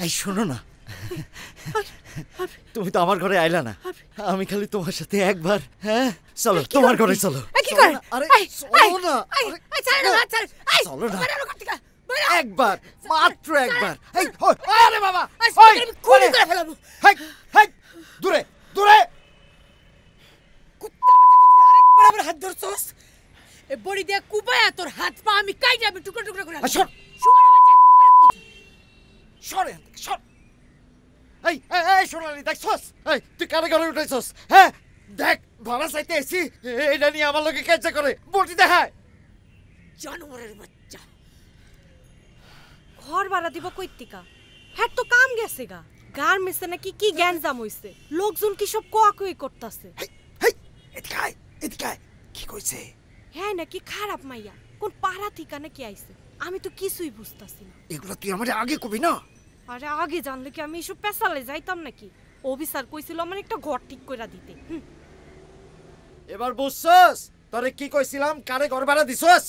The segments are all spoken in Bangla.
এই শোনো না, তুমি তো আমার ঘরে আইলা না, আমি খালি তোমার সাথে একবার, হ্যাঁ চলো তোমার ঘরে চলো। আরে চলো না, চলো না, একবার মাত্র একবার। আরে বাবা খুনি করে ফেলাবো। দূরে দূরে, কুত্তার বাচ্চা তুই আরেকবার আমার হাত ধরছস, এ বড়ি দিয়া কুপায়া তোর হাত পা আমি কাইটা আমি টুকরো টুকরো করে সর শুয়ার বাচ্চা সরে সর। এই এই সোনালি দেখছস, এই তুই কারে ঘরে উঠাইছস? হ্যাঁ দেখ ভাড়া চাইতে এসি, এটা নিয়ে আমার লোকে কেচা করে বটি দেখায়। জানোয়ারের বাচ্চা ঘর ভাড়া দিব কইতিকা, হ্যাঁ তো কাম গেছে গা, গার্মেন্টসে নাকি কি গ্যাঞ্জাম হইছে, লোকজন কি সব কোয়াকুই করতাছে। এদিকে কি কইছে? হ্যাঁ নাকি খারাপ মাইয়া, কোন পাড়া থেকে নাকি আইছে, আমি তো কিছুই বুঝতাছি না। এগুলো তুই আমারে আগে কবি না। আরে আগে জানলে কি আমি এসব পেছালে যাইতাম নাকি? অফিসার কইছিল আমার একটা ঘর ঠিক কইরা দিতে। এবার বুঝছস তোরে কি কইছিলাম, কারে ঘর ভাড়া দিছস?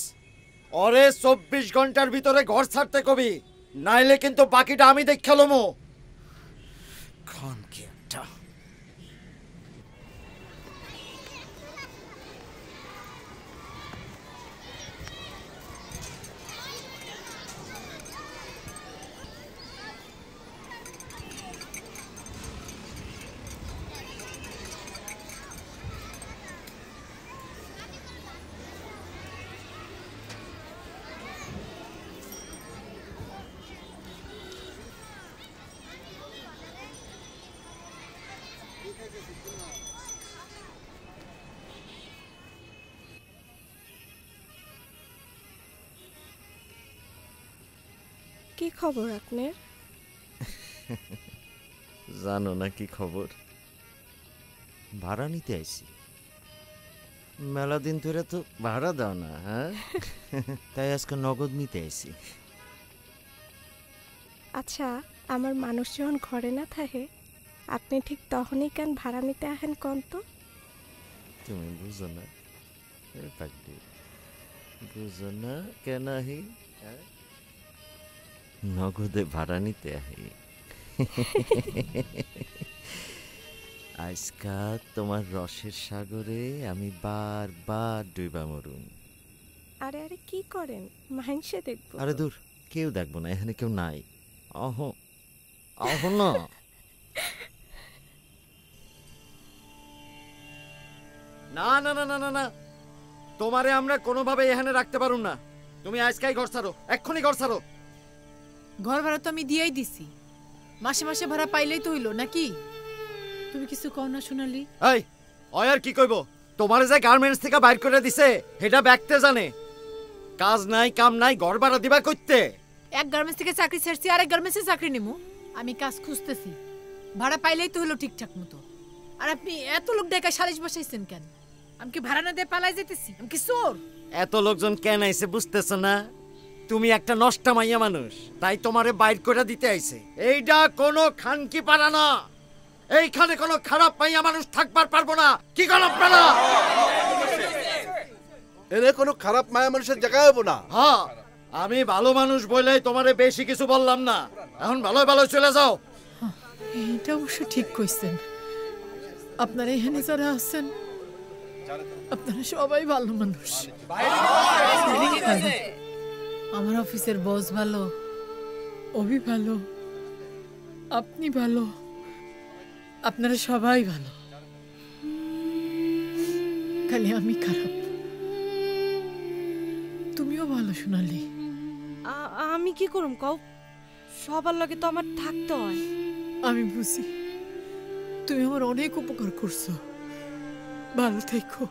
ওরে 24 ঘন্টার ভিতরে ঘর ছাড়তে কবি, নাইলে কিন্তু বাকিটা আমি দেখালমু। খান কি একটা কি খবর আপনার? জানো না কি খবর? ভাড়া নিতে আইছি, মেলা দিন ধরে তো ভাড়া দাও না, হ্যাঁ তাই আজকে নগদ নিতে আইছি। আচ্ছা, আমার মানুষ যখন ঘরে না থাকে আপনি ঠিক তখনই কেন ভাড়া নিতে আহেন কোন তো? তুমি বুঝো না বুঝো না কেন আহি, নগদে ভাড়া নিতে আহি। আজকা তোমার রসের সাগরে আমি বারবার ডুইবা মরুম। আরে আরে কি করেন, মাইনসে দেখবো। আরে দূর, কেউ দেখবো না, এখানে কেউ নাই। অহ অহ না, না না না না না না, তোমারে আমরা কোনোভাবে এখানে রাখতে পারুম না। তুমি আজকাই ঘর ছাড়ো, এক্ষুনি ঘর ছাড়ো। ঘর ভাড়া তো আমি দিয়েই দিছি, মাসে মাসে ভাড়া পাইলেই তো হইলো নাকি? তুমি কিছু কও না সোনালি? এই ওই আর কি কইব, তোমারে যে গার্মেন্টস থেকে বাইর করে দিছে এটা ব্যাগতে জানে, কাজ নাই কাম নাই, ঘর ভাড়া দিবা কইতে। এক গার্মেন্টস থেকে চাকরি ছাড়ছি, আরেক গার্মেন্টসে চাকরি নিমু। আমি কাজ খুঁজতেছি, ভাড়া পাইলেই তো হলো ঠিকঠাক মতো। আর আপনি এত লোক ডেকে সালিশ বসাইছেন কেন? আমি কি ভাড়া না দিয়ে পালাই যেতেছি? আমি কি চোর? এত লোকজন কেন আইছে বুঝতেছো না? তুমি একটা নষ্টা মাইয়া মানুষ, তাই তোমারে বাইর করে দিতে আইছে। এইটা কোনো খানকি পাড়া না, এইখানে কোনো খারাপ মাইয়া মানুষ থাকবার পারবো না। কি কোন আপনারা? এনে কোনো খারাপ মায়া মানুষের জায়গা হবো না। হ্যাঁ, আমি ভালো মানুষ বলেই তোমারে বেশি কিছু বললাম না, এখন ভালো ভালো চলে যাও। এইটা অবশ্য ঠিক কইছেন, আপনারা এখানে যারা আছেন আপনারা সবাই ভালো মানুষ। আমার অফিসের বস ভালো, অভি ভালো, আপনি ভালো, আপনারা সবাই ভালো, খালি আমি খারাপ। তুমিও ভালো সোনালি। আমি কি করুম কও, সবার লগে তো আমার থাকতে হয়। আমি বুঝি, তুমি আমার অনেক উপকার করছো, ভালো থেকো।